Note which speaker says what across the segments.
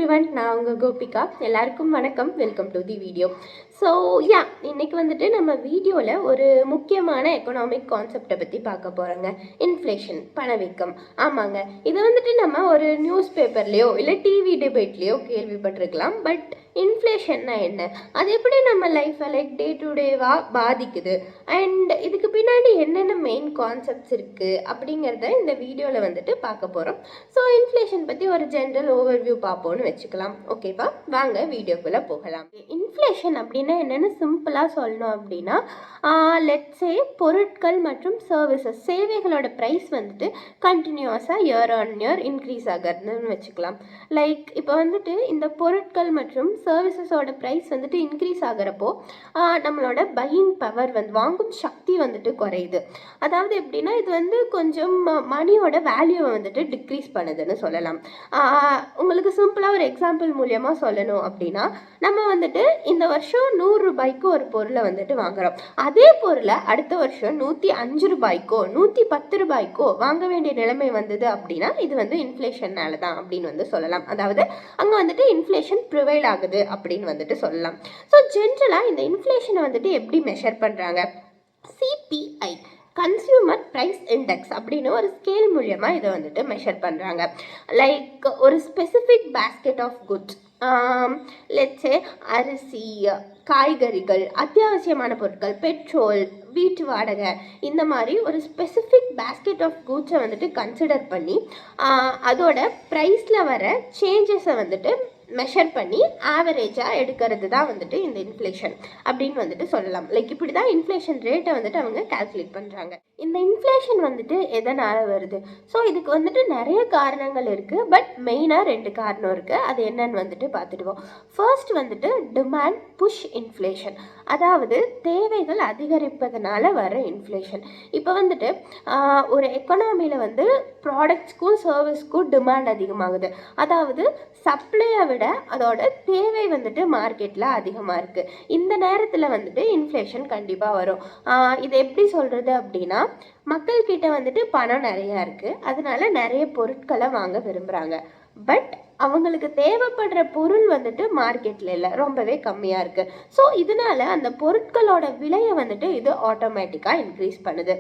Speaker 1: Everyone, நான் உங்கள் கோபிகா. எல்லாருக்கும் வணக்கம். Welcome to the video. So இன்னைக்கு வந்துட்டு நம்ம வீடியோவில் ஒரு முக்கியமான எக்கனாமிக் கான்செப்டை பற்றி பார்க்க போகிறோங்க. இன்ஃப்ளேஷன், பணவீக்கம். ஆமாங்க, இதை வந்துட்டு நம்ம ஒரு நியூஸ் பேப்பர்லேயோ இல்லை டிவி டிபேட்லேயோ கேள்விப்பட்டிருக்கலாம். பட் இன்ஃப்ளேஷன்னா என்ன, அது எப்படி நம்ம லைஃப்பை டே டு டேவாக பாதிக்குது, அண்ட் இதுக்கு பின்னாடி என்னென்ன மெயின் கான்செப்ட்ஸ் இருக்குது அப்படிங்கிறத இந்த வீடியோவில் வந்துட்டு பார்க்க போகிறோம். ஸோ இன்ஃப்ளேஷன் பற்றி ஒரு ஜென்ரல் ஓவர்வியூ பார்ப்போன்னு வச்சுக்கலாம். ஓகேவா, வாங்க வீடியோக்குள்ளே போகலாம். இன்ஃப்ளேஷன் அப்படின்னா என்னென்னு சிம்பிளாக சொல்லணும் அப்படின்னா, லெட்ஸே பொருட்கள் மற்றும் சர்வீசஸ், சேவைகளோட ப்ரைஸ் வந்துட்டு கண்டினியூஸாக இயர் ஆன் இயர் இன்க்ரீஸ் ஆகிறதுன்னு வச்சுக்கலாம். லைக் இப்போ வந்துட்டு இந்த பொருட்கள் மற்றும் சர்வீசஸோட ப்ரைஸ் வந்துட்டு இன்க்ரீஸ் ஆகிறப்போ நம்மளோட பையிங் பவர் வாங்கும் சக்தி வந்துட்டு குறையுது. அதாவது எப்படின்னா, இது வந்து கொஞ்சம் மணியோட வேல்யூவை வந்துட்டு டிக்ரீஸ் பண்ணுதுன்னு சொல்லலாம். உங்களுக்கு சிம்பிளாக ஒரு எக்ஸாம்பிள் மூலியமாக சொல்லணும் அப்படின்னா, நம்ம வந்துட்டு இந்த வருஷம் 100 ரூபாய்க்கு ஒரு பொருளை வந்துட்டு வாங்குறோம். அதே பொருளை அடுத்த வருஷம் 105 ரூபாய்க்கோ 110 ரூபாய்க்கோ வாங்க வேண்டிய நிலைமை வந்தது அப்படின்னா, இது வந்து இன்ஃப்ளேஷன்னால தான் அப்படின்னு சொல்லலாம். அதாவது அங்கே வந்துட்டு இன்ஃப்ளேஷன் ப்ரிவைல் ஆகுது அப்படின்னு வந்துட்டு சொல்லலாம். ஸோ ஜென்ரலாக இந்த இன்ஃப்ளேஷனை வந்துட்டு எப்படி மெஷர் பண்ணுறாங்க? சிபிஐ, கன்சியூமர் ப்ரைஸ் இண்டெக்ஸ் அப்படின்னு ஒரு ஸ்கேல் மூலியமாக இதை வந்துட்டு மெஷர் பண்ணுறாங்க. லைக் ஒரு specific basket of goods, let's say அரிசி, காய்கறிகள், அத்தியாவசியமான பொருட்கள், பெட்ரோல், வீட்டு வாடகை, இந்த மாதிரி ஒரு ஸ்பெசிஃபிக் பேஸ்கெட் ஆஃப் குட்ஸை வந்துட்டு கன்சிடர் பண்ணி அதோட ப்ரைஸில் வர சேஞ்சஸை வந்துட்டு மெஷர் பண்ணி ஆவரேஜாக எடுக்கிறது தான் வந்துட்டு இந்த இன்ஃப்ளேஷன் அப்படின்னு வந்துட்டு சொல்லலாம். லைக் இப்படி தான் இன்ஃப்ளேஷன் ரேட்டை வந்துட்டு அவங்க கால்குலேட் பண்ணுறாங்க. இந்த இன்ஃப்ளேஷன் வந்துட்டு எதனால் வருது? ஸோ இதுக்கு வந்துட்டு நிறைய காரணங்கள் இருக்குது. பட் மெயினாக 2 காரணம் இருக்குது. அது என்னன்னு வந்துட்டு பார்த்துடுவோம். ஃபர்ஸ்ட் வந்துட்டு டிமாண்ட் புஷ் இன்ஃப்ளேஷன், அதாவது தேவைகள் அதிகரிப்பதனால வர இன்ஃப்ளேஷன். இப்போ வந்துட்டு ஒரு எக்கனாமியில் வந்து ப்ராடக்ட்ஸ்க்கும் சர்வீஸ்க்கும் டிமாண்ட் அதிகமாகுது. அதாவது சப்ளையை விட அதோட தேவை வந்துட்டு மார்க்கெட்டில் அதிகமாக இருக்குது. இந்த நேரத்தில் வந்துட்டு இன்ஃப்ளேஷன் கண்டிப்பாக வரும். இது எப்படி சொல்கிறது அப்படின்னா, மக்கள்கிட்ட வந்துட்டு பணம் நிறையா இருக்குது, அதனால நிறைய பொருட்களை வாங்க விரும்புகிறாங்க. பட் அவங்களுக்கு தேவைப்படுற பொருள் வந்துட்டு மார்க்கெட்டில் இல்லை, ரொம்பவே கம்மியாக இருக்குது. ஸோ இதனால அந்த பொருட்களோட விலையை வந்துட்டு இது ஆட்டோமேட்டிக்காக இன்க்ரீஸ் பண்ணுது.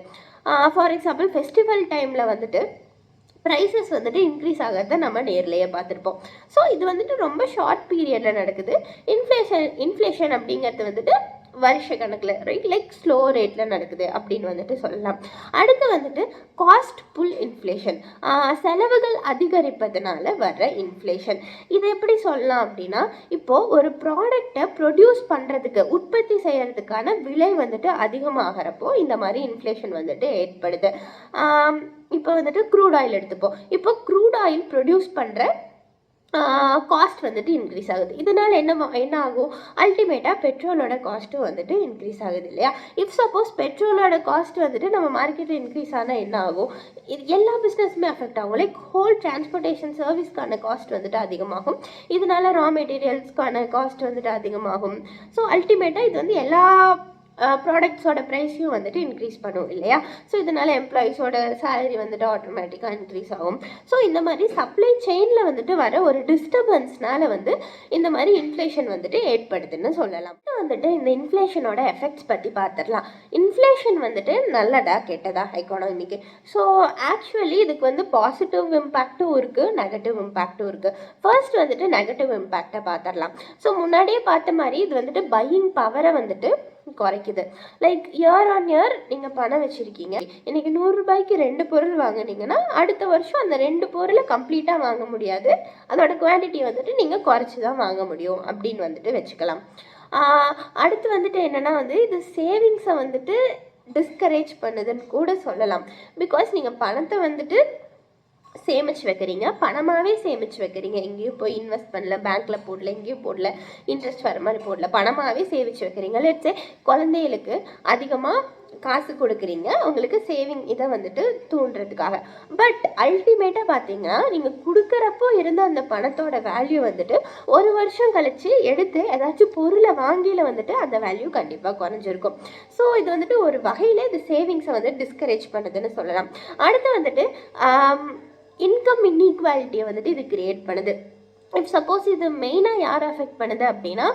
Speaker 1: ஃபார் எக்ஸாம்பிள், ஃபெஸ்டிவல் டைமில் வந்துட்டு ப்ரைஸஸ் வந்துட்டு இன்க்ரீஸ் ஆகிறத நம்ம நேர்லேயே பார்த்துருப்போம். ஸோ இது வந்துட்டு ரொம்ப ஷார்ட் பீரியடில் நடக்குது. இன்ஃப்ளேஷன் அப்படிங்கிறது வந்துட்டு வருஷ கணக்கில், ரைட், லைக் ஸ்லோ ரேட்டில் நடக்குது அப்படின்னு வந்துட்டு சொல்லலாம். அடுத்து வந்துட்டு காஸ்ட் புல் இன்ஃப்ளேஷன், செலவுகள் அதிகரிப்பதனால வர்ற இன்ஃப்ளேஷன். இது எப்படி சொல்லலாம் அப்படின்னா, இப்போது ஒரு ப்ராடக்டை ப்ரொடியூஸ் பண்ணுறதுக்கு, உற்பத்தி செய்கிறதுக்கான விலை வந்துட்டு அதிகமாகிறப்போ இந்த மாதிரி இன்ஃப்ளேஷன் வந்துட்டு ஏற்படுது. இப்போ வந்துட்டு க்ரூட் ஆயில் எடுத்துப்போம். இப்போ க்ரூட் ஆயில் ப்ரொடியூஸ் பண்ணுற காஸ்ட் வந்துட்டு இன்க்ரீஸ் ஆகுது. இதனால் என்ன ஆகும்? அல்டிமேட்டாக பெட்ரோலோட காஸ்ட்டும் வந்துட்டு இன்க்ரீஸ் ஆகுது இல்லையா? இஃப் சப்போஸ் பெட்ரோலோட காஸ்ட் வந்துட்டு நம்ம மார்க்கெட்டில் இன்க்ரீஸ் ஆனால் என்ன ஆகும்? இது எல்லா பிஸ்னஸுமே அஃபெக்ட் ஆகும். லைக் ஹோல் டிரான்ஸ்போர்ட்டேஷன் சர்வீஸ்க்கான காஸ்ட் வந்துட்டு அதிகமாகும். இதனால ரா மெட்டீரியல்ஸ்க்கான காஸ்ட் வந்துட்டு அதிகமாகும். ஸோ அல்டிமேட்டாக இது வந்து எல்லா ப்ராடக்ட்ஸோட ப்ரைஸையும் வந்துட்டு இன்க்ரீஸ் பண்ணும் இல்லையா? ஸோ இதனால் எம்ப்ளாயீஸோட சேலரி வந்துட்டு ஆட்டோமேட்டிக்காக இன்க்ரீஸ் ஆகும். ஸோ இந்த மாதிரி சப்ளை செயினில் வந்துட்டு வர ஒரு டிஸ்டர்பன்ஸ்னால வந்து இந்த மாதிரி இன்ஃப்ளேஷன் வந்துட்டு ஏற்படுதுன்னு சொல்லலாம். வந்துட்டு இந்த இன்ஃப்ளேஷனோட எஃபெக்ட்ஸ் பற்றி பார்த்துடலாம். இன்ஃப்ளேஷன் வந்துட்டு நல்லதா கெட்டதா எக்கானமிக்கு? ஸோ ஆக்சுவலி இதுக்கு வந்து பாசிட்டிவ் இம்பேக்டும் இருக்குது, நெகட்டிவ் இம்பேக்டும் இருக்குது. ஃபர்ஸ்ட் வந்துட்டு நெகட்டிவ் இம்பேக்டை பார்த்துடலாம். ஸோ முன்னாடியே பார்த்த மாதிரி இது வந்துட்டு பையிங் பவரை வந்துட்டு குறைக்குது. லைக் இயர் ஆன் இயர் நீங்கள் பணம் வச்சுருக்கீங்க, இன்றைக்கி 100 ரூபாய்க்கு 2 பொருள் வாங்கினீங்கன்னா அடுத்த வருஷம் அந்த 2 பொருளை கம்ப்ளீட்டாக வாங்க முடியாது, அதோட குவான்டிட்டி வந்துட்டு நீங்கள் குறைச்சி தான் வாங்க முடியும் அப்படின்னு வந்துட்டு வச்சுக்கலாம். அடுத்து வந்துட்டு என்னென்னா வந்து இது சேவிங்ஸை வந்துட்டு டிஸ்கரேஜ் பண்ணுதுன்னு கூட சொல்லலாம். பிகாஸ் நீங்கள் பணத்தை வந்துட்டு சேமிச்சு வைக்கிறீங்க, பணமாகவே சேமிச்சு வைக்கிறீங்க, எங்கேயும் போய் இன்வெஸ்ட் பண்ணல, பேங்க்கில் போடல, எங்கேயும் போடல, இன்ட்ரெஸ்ட் வர மாதிரி போடல, பணமாகவே சேமிச்சு வைக்கிறீங்க. லெட்ஸே குழந்தைகளுக்கு அதிகமாக காசு கொடுக்குறீங்க, உங்களுக்கு சேவிங் இதை வந்துட்டு தூண்டுறதுக்காக. பட் அல்டிமேட்டாக பார்த்தீங்கன்னா, நீங்கள் கொடுக்குறப்போ இருந்த அந்த பணத்தோட வேல்யூ வந்துட்டு ஒரு வருஷம் கழித்து எடுத்து ஏதாச்சும் பொருளை வாங்கியில் வந்துட்டு அந்த வேல்யூ கண்டிப்பாக குறைஞ்சிருக்கும். ஸோ இது வந்துட்டு ஒரு வகையில் இது சேவிங்ஸை வந்து டிஸ்கரேஜ் பண்ணுதுன்னு சொல்லலாம். அடுத்து வந்துட்டு இன்கம் இன்இக்வாலிட்டியை வந்துட்டு இது கிரியேட் பண்ணுது. இஃப் சப்போஸ் இது மெயினாக யார் அஃபெக்ட் பண்ணுது அப்படின்னா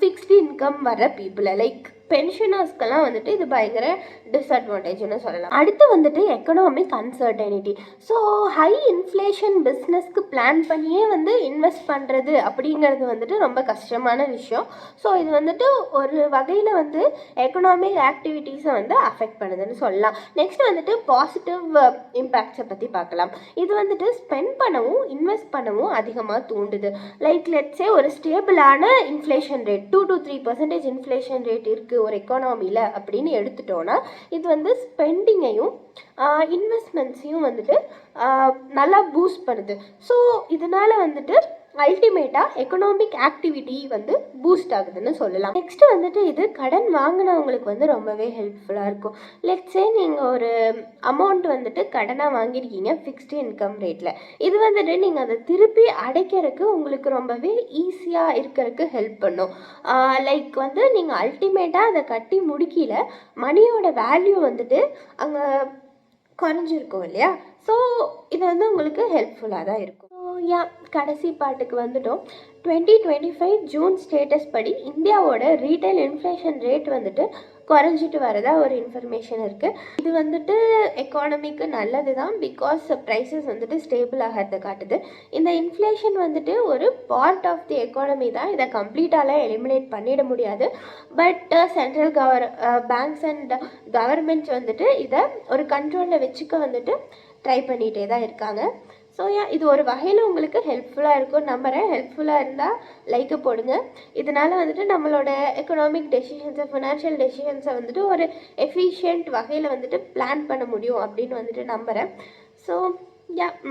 Speaker 1: ஃபிக்ஸ்டு இன்கம் வர பீப்புளை, லைக் பென்ஷனர்ஸ்க்கெல்லாம் வந்துட்டு இது பயங்கர டிஸ்அட்வான்டேஜ்னு சொல்லலாம். அடுத்து வந்துட்டு economic uncertainty. So high inflation பிஸ்னஸ்க்கு பிளான் பண்ணியே வந்து இன்வெஸ்ட் பண்ணுறது அப்படிங்கிறது வந்துட்டு ரொம்ப கஷ்டமான விஷயம். ஸோ இது வந்துட்டு ஒரு வகையில் வந்து எக்கனாமிக் ஆக்டிவிட்டீஸை வந்து அஃபெக்ட் பண்ணுதுன்னு சொல்லலாம். நெக்ஸ்ட் வந்துட்டு பாசிட்டிவ் இம்பேக்ட்ஸை பற்றி பார்க்கலாம். இது வந்துட்டு ஸ்பெண்ட் பண்ணவும் இன்வெஸ்ட் பண்ணவும் அதிகமாக தூண்டுது. லைக் லெட்ஸே ஒரு ஸ்டேபிளான inflation rate 2 to 3% inflation rate இருக்குது ஒரு எக்கானமியில் அப்படின்னு எடுத்துட்டோன்னா இது வந்து ஸ்பெண்டிங்கையும் இன்வெஸ்ட்மெண்ட்ஸையும் வந்துட்டு நல்லா பூஸ்ட் பண்ணுது. ஸோ இதனால் வந்துட்டு அல்டிமேட்டாக எக்கனாமிக் ஆக்டிவிட்டி வந்து பூஸ்ட் ஆகுதுன்னு சொல்லலாம். நெக்ஸ்ட் வந்துட்டு இது கடன் வாங்கினவங்களுக்கு வந்து ரொம்பவே ஹெல்ப்ஃபுல்லாக இருக்கும். லெட்ஸே நீங்கள் ஒரு அமௌண்ட் வந்துட்டு கடனாக வாங்கியிருக்கீங்க ஃபிக்ஸ்டு இன்கம் ரேட்டில். இது வந்துட்டு நீங்கள் அதை திருப்பி அடைக்கிறதுக்கு உங்களுக்கு ரொம்பவே ஈஸியாக இருக்கிறதுக்கு ஹெல்ப் பண்ணும். லைக் வந்து நீங்கள் அல்டிமேட்டாக அதை கட்டி முடிக்கல மணியோட வேல்யூ வந்துட்டு அங்கே குறைஞ்சிருக்கும் இல்லையா? ஸோ இது வந்து உங்களுக்கு ஹெல்ப்ஃபுல்லாக தான் இருக்கும். கடைசி பாட்டுக்கு வந்துட்டோம். 2025 ஜூன் ஸ்டேட்டஸ் படி இந்தியாவோட ரீட்டைல் இன்ஃப்ளேஷன் ரேட் வந்துட்டு குறைஞ்சிட்டு வரதா ஒரு இன்ஃபர்மேஷன் இருக்குது. இது வந்துட்டு எக்கானமிக்கு நல்லது தான், பிகாஸ் ப்ரைஸஸ் வந்துட்டு ஸ்டேபிள் ஆகிறத காட்டுது. இந்த இன்ஃப்ளேஷன் வந்துட்டு ஒரு பார்ட் ஆஃப் தி எக்கானமி தான், இதை கம்ப்ளீட்டாலாம் எலிமினேட் பண்ணிட முடியாது. But central banks and governments வந்துட்டு இதை ஒரு கண்ட்ரோலில் வச்சுக்க வந்துட்டு ட்ரை பண்ணிகிட்டே தான் இருக்காங்க. ஸோ இது ஒரு வகையில் உங்களுக்கு ஹெல்ப்ஃபுல்லாக இருக்கும் நம்புகிறேன். ஹெல்ப்ஃபுல்லாக இருந்தால் லைக்கை போடுங்க. இதனால் வந்துட்டு நம்மளோட எக்கனாமிக் டெசிஷன்ஸை, ஃபினான்ஷியல் டெசிஷன்ஸை வந்துட்டு ஒரு எஃபிஷியன்ட் வகையில் வந்துட்டு பிளான் பண்ண முடியும் அப்படின்னு வந்துட்டு நம்புகிறேன். ஸோ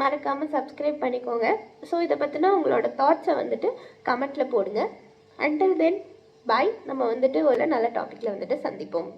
Speaker 1: மறக்காமல் சப்ஸ்கிரைப் பண்ணிக்கோங்க. ஸோ இதை பற்றினா உங்களோட தாட்ஸை வந்துட்டு கமெண்ட்டில் போடுங்க. அண்டில் தென் பாய். நம்ம வந்துட்டு ஒரு நல்ல டாப்பிக்கில் வந்துட்டு சந்திப்போம்.